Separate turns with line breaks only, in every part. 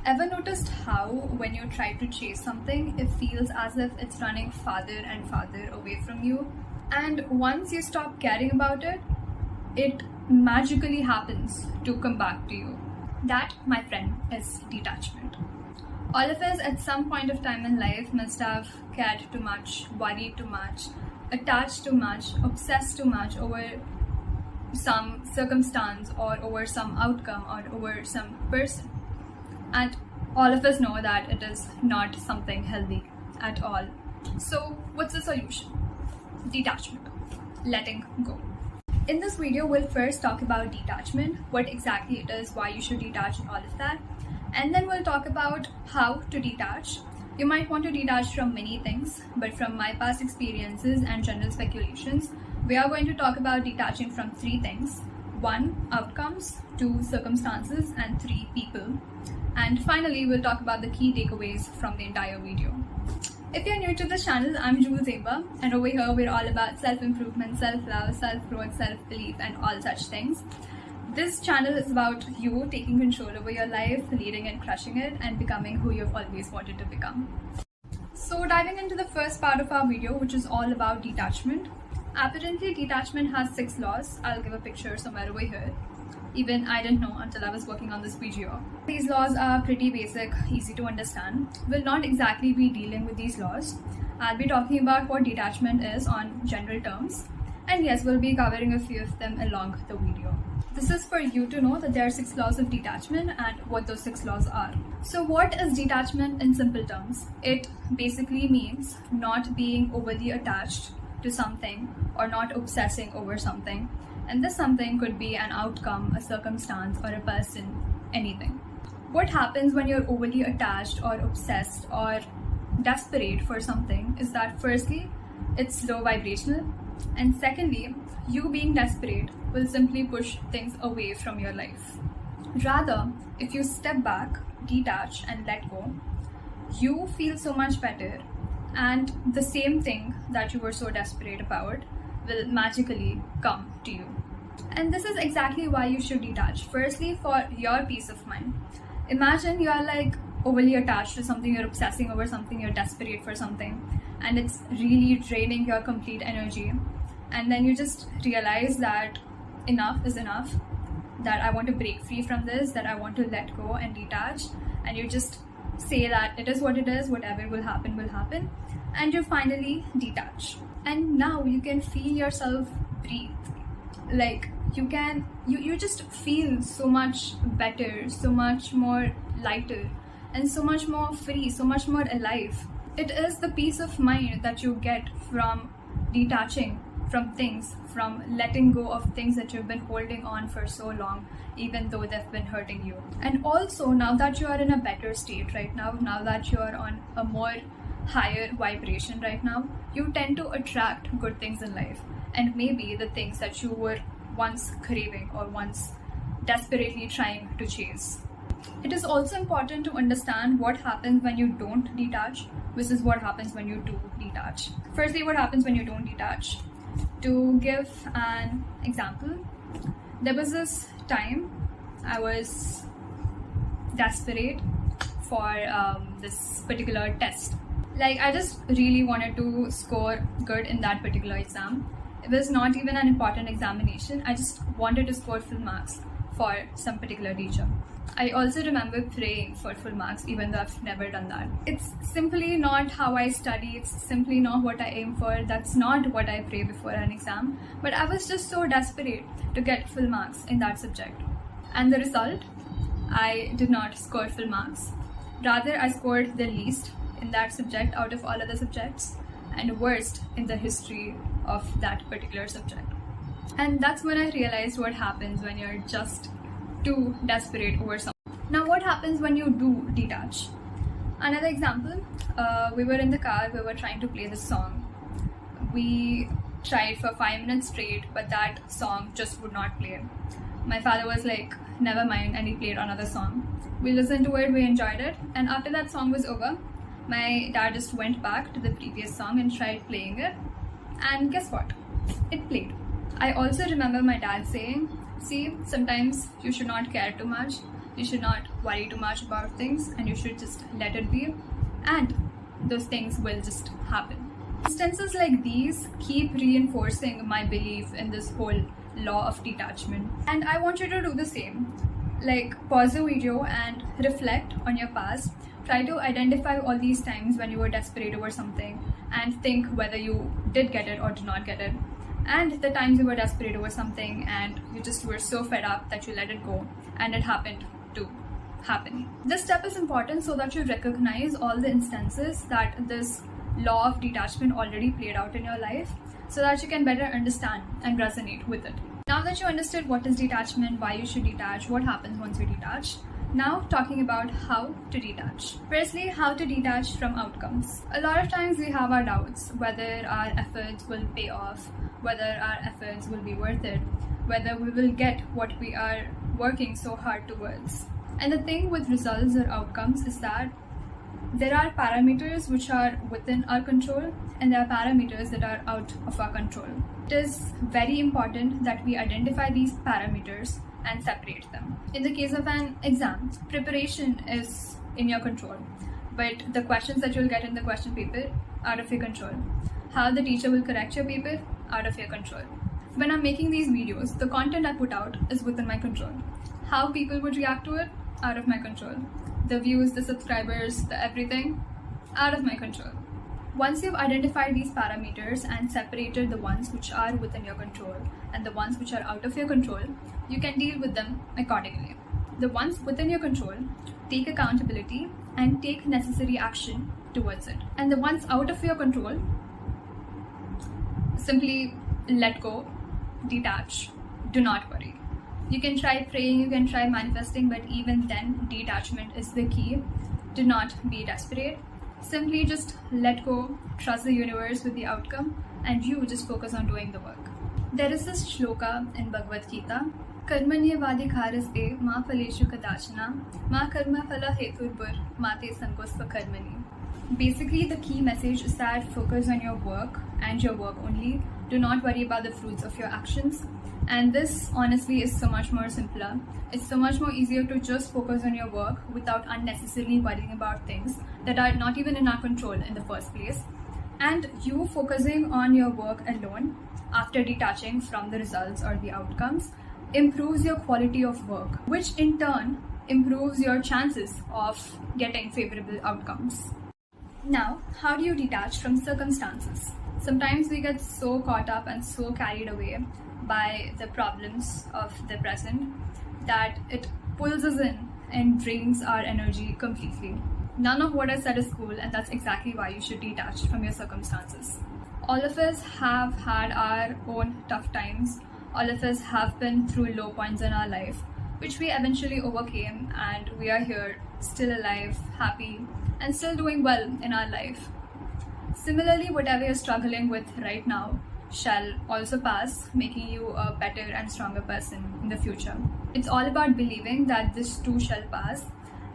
Ever noticed how when you try to chase something, it feels as if it's running farther and farther away from you? And once you stop caring about it, it magically happens to come back to you. That, my friend, is detachment. All of us at some point of time in life must have cared too much, worried too much, attached too much, obsessed too much over some circumstance or over some outcome or over some person. And all of us know that it is not something healthy at all. So what's the solution? Detachment. Letting go. In this video, we'll first talk about detachment, what exactly it is, why you should detach and all of that. And then we'll talk about how to detach. You might want to detach from many things, but from my past experiences and general speculations, we are going to talk about detaching from 3 things. 1, outcomes, 2, circumstances, and 3, people. And finally, we'll talk about the key takeaways from the entire video. If you're new to this channel, I'm Jules Amba, and over here we're all about self-improvement, self-love, self-growth, self-belief, and all such things. This channel is about you taking control over your life, leading and crushing it, and becoming who you've always wanted to become. So diving into the first part of our video, which is all about detachment. Apparently, detachment has 6 laws. I'll give a picture somewhere over here. Even I didn't know until I was working on this video. These laws are pretty basic, easy to understand. We'll not exactly be dealing with these laws. I'll be talking about what detachment is on general terms. And yes, we'll be covering a few of them along the video. This is for you to know that there are 6 laws of detachment and what those 6 laws are. So what is detachment in simple terms? It basically means not being overly attached to something or not obsessing over something. And this something could be an outcome, a circumstance, or a person, anything. What happens when you're overly attached or obsessed or desperate for something is that firstly, it's low vibrational, and secondly, you being desperate will simply push things away from your life. Rather, if you step back, detach, and let go, you feel so much better, and the same thing that you were so desperate about will magically come to you. And this is exactly why you should detach. Firstly, for your peace of mind. Imagine you are like overly attached to something, you're obsessing over something, you're desperate for something, and it's really draining your complete energy. And then you just realize that enough is enough, that I want to break free from this, that I want to let go and detach. And you just say that it is what it is, whatever will happen, and you finally detach. And now you can feel yourself breathe. Like you just feel so much better, so much more lighter, and so much more free, so much more alive. It is the peace of mind that you get from detaching from things, from letting go of things that you've been holding on for so long, even though they've been hurting you. And also, now that you are in a better state right now that you are on a more higher vibration right now, you tend to attract good things in life, and maybe the things that you were once craving or once desperately trying to chase. It is also important to understand what happens when you don't detach versus what happens when you do detach. Firstly, what happens when you don't detach? To give an example, there was this time I was desperate for this particular test. Like, I just really wanted to score good in that particular exam. It was not even an important examination. I just wanted to score full marks for some particular teacher. I also remember praying for full marks, even though I've never done that. It's simply not how I study. It's simply not what I aim for. That's not what I pray before an exam. But I was just so desperate to get full marks in that subject. And the result, I did not score full marks. Rather, I scored the least in that subject out of all other subjects, and worst in the history of that particular subject. And that's when I realized what happens when you're just too desperate over something. Now, what happens when you do detach? Another example, we were in the car, we were trying to play this song. We tried for 5 minutes straight, but that song just would not play. My father was like, never mind, and he played another song. We listened to it, we enjoyed it, and after that song was over, my dad just went back to the previous song and tried playing it, and guess what? It played. I also remember my dad saying, see, sometimes you should not care too much. You should not worry too much about things, and you should just let it be, and those things will just happen. Instances like these keep reinforcing my belief in this whole law of detachment, and I want you to do the same. Like, pause the video and reflect on your past. Try to identify all these times when you were desperate over something and think whether you did get it or did not get it. And the times you were desperate over something and you just were so fed up that you let it go and it happened to happen. This step is important so that you recognize all the instances that this law of detachment already played out in your life, so that you can better understand and resonate with it. Now that you understood what is detachment, why you should detach, what happens once you detach, now talking about how to detach. Firstly, how to detach from outcomes. A lot of times we have our doubts whether our efforts will pay off, whether our efforts will be worth it, whether we will get what we are working so hard towards. And the thing with results or outcomes is that there are parameters which are within our control and there are parameters that are out of our control. It is very important that we identify these parameters and separate them. In the case of an exam, preparation is in your control, but the questions that you'll get in the question paper, out of your control. How the teacher will correct your paper, out of your control. When I'm making these videos, the content I put out is within my control. How people would react to it, out of my control. The views, the subscribers, the everything, out of my control. Once you've identified these parameters and separated the ones which are within your control and the ones which are out of your control, you can deal with them accordingly. The ones within your control, take accountability and take necessary action towards it. And the ones out of your control, simply let go, detach, do not worry. You can try praying, you can try manifesting, but even then, detachment is the key. Do not be desperate. Simply just let go, trust the universe with the outcome, and you just focus on doing the work. There is this shloka in Bhagavad Gita, Karmanyavadi kharaste ma phaleshu kadachana ma karma phala heturbur mate sankosva karmani. Basically, the key message is that focus on your work and your work only. Do not worry about the fruits of your actions. And this honestly is so much more simpler. It's so much more easier to just focus on your work without unnecessarily worrying about things that are not even in our control in the first place. And you focusing on your work alone after detaching from the results or the outcomes improves your quality of work, which in turn improves your chances of getting favorable outcomes. Now, how do you detach from circumstances? Sometimes we get so caught up and so carried away by the problems of the present that it pulls us in and drains our energy completely. None of what I said is cool, and that's exactly why you should detach from your circumstances. All of us have had our own tough times. All of us have been through low points in our life, which we eventually overcame, and we are here, still alive, happy, and still doing well in our life. Similarly, whatever you're struggling with right now shall also pass, making you a better and stronger person in the future. It's all about believing that this too shall pass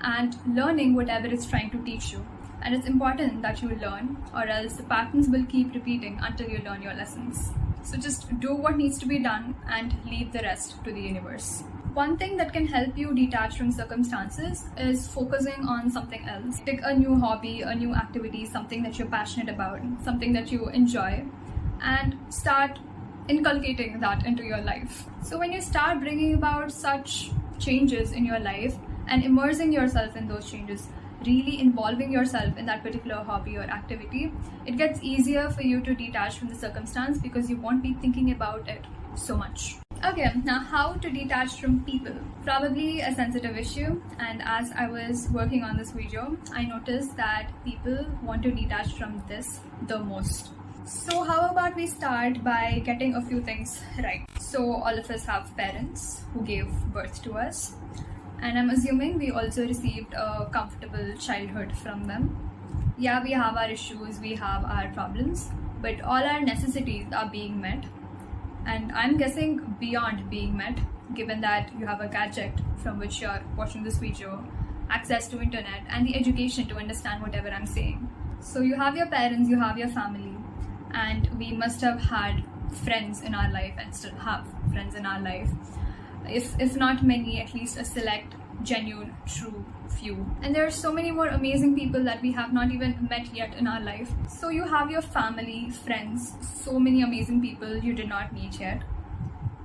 and learning whatever it's trying to teach you. And it's important that you learn, or else the patterns will keep repeating until you learn your lessons. So just do what needs to be done and leave the rest to the universe. One thing that can help you detach from circumstances is focusing on something else. Pick a new hobby, a new activity, something that you're passionate about, something that you enjoy, and start inculcating that into your life. So when you start bringing about such changes in your life and immersing yourself in those changes, really involving yourself in that particular hobby or activity, it gets easier for you to detach from the circumstance because you won't be thinking about it so much. Okay, now how to detach from people. Probably a sensitive issue, and as I was working on this video, I noticed that people want to detach from this the most. So how about we start by getting a few things right. So all of us have parents who gave birth to us, and I'm assuming we also received a comfortable childhood from them. Yeah, we have our issues, we have our problems, but all our necessities are being met. And I'm guessing beyond being met, given that you have a gadget from which you're watching this video, access to internet, and the education to understand whatever I'm saying. So you have your parents, you have your family, and we must have had friends in our life and still have friends in our life. If not many, at least a select genuine, true few. And there are so many more amazing people that we have not even met yet in our life. So you have your family, friends, so many amazing people you did not meet yet.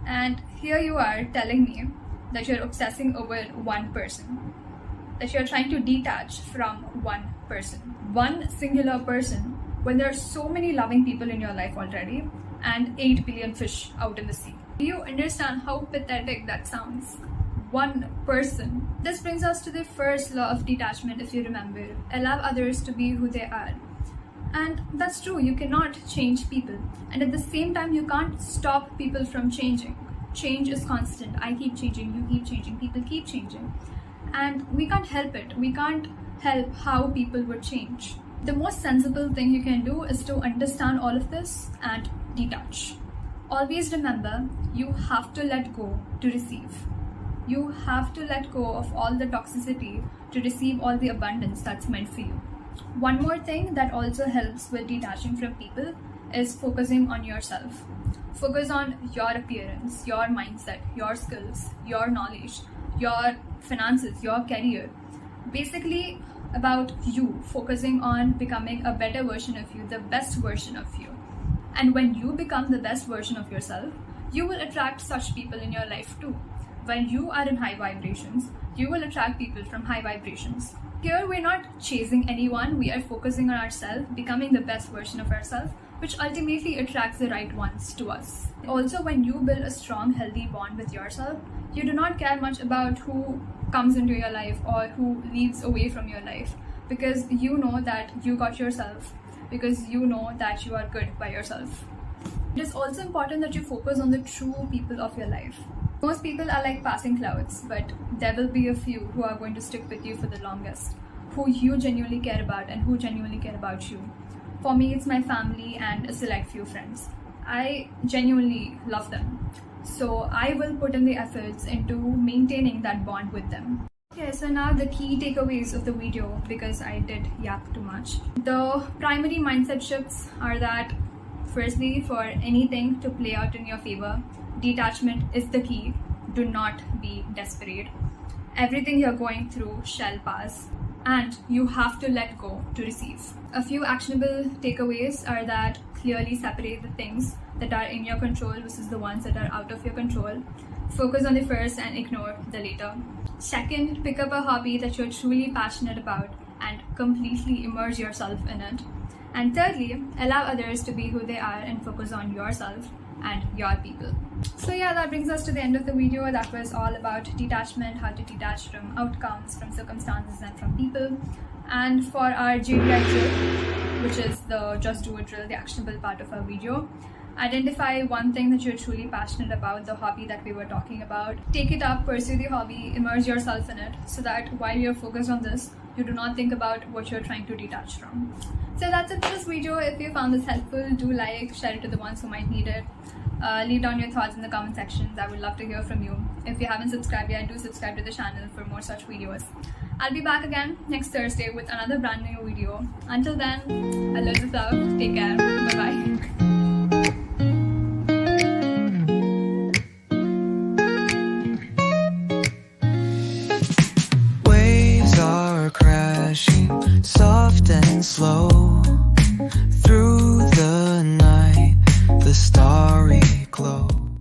And here you are telling me that you're obsessing over one person, that you're trying to detach from one person, one singular person, when there are so many loving people in your life already and 8 billion fish out in the sea. Do you understand how pathetic that sounds? One person. This brings us to the first law of detachment, if you remember. Allow others to be who they are. And that's true, you cannot change people. And at the same time, you can't stop people from changing. Change is constant. I keep changing, you keep changing, people keep changing. And we can't help it. We can't help how people would change. The most sensible thing you can do is to understand all of this and detach. Always remember, you have to let go to receive. You have to let go of all the toxicity to receive all the abundance that's meant for you. One more thing that also helps with detaching from people is focusing on yourself. Focus on your appearance, your mindset, your skills, your knowledge, your finances, your career. Basically about you, focusing on becoming a better version of you, the best version of you. And when you become the best version of yourself, you will attract such people in your life too. When you are in high vibrations, you will attract people from high vibrations. Here we're not chasing anyone, we are focusing on ourselves, becoming the best version of ourselves, which ultimately attracts the right ones to us. Also, when you build a strong, healthy bond with yourself, you do not care much about who comes into your life or who leaves away from your life, because you know that you got yourself, because you know that you are good by yourself. It is also important that you focus on the true people of your life. Most people are like passing clouds, but there will be a few who are going to stick with you for the longest, who you genuinely care about and who genuinely care about you. For me, it's my family and a select few friends. I genuinely love them. So I will put in the efforts into maintaining that bond with them. Okay, so now the key takeaways of the video, because I did yap too much. The primary mindset shifts are that, firstly, for anything to play out in your favor, detachment is the key. Do not be desperate. Everything you're going through shall pass, and you have to let go to receive. A few actionable takeaways are that clearly separate the things that are in your control versus the ones that are out of your control. Focus on the first and ignore the later. Second, pick up a hobby that you're truly passionate about and completely immerse yourself in it. And thirdly, allow others to be who they are and focus on yourself and your people. So yeah, that brings us to the end of the video. That was all about detachment, how to detach from outcomes, from circumstances and from people. And for our JDI drill, which is the just do it drill, the actionable part of our video, identify one thing that you're truly passionate about, the hobby that we were talking about. Take it up, pursue the hobby, immerse yourself in it, so that while you're focused on this, you do not think about what you're trying to detach from. So that's it for this video. If you found this helpful, do like, share it to the ones who might need it. Leave down your thoughts in the comment sections. I would love to hear from you. If you haven't subscribed yet, do subscribe to the channel for more such videos. I'll be back again next Thursday with another brand new video. Until then, I love yourself. Take care. Bye bye.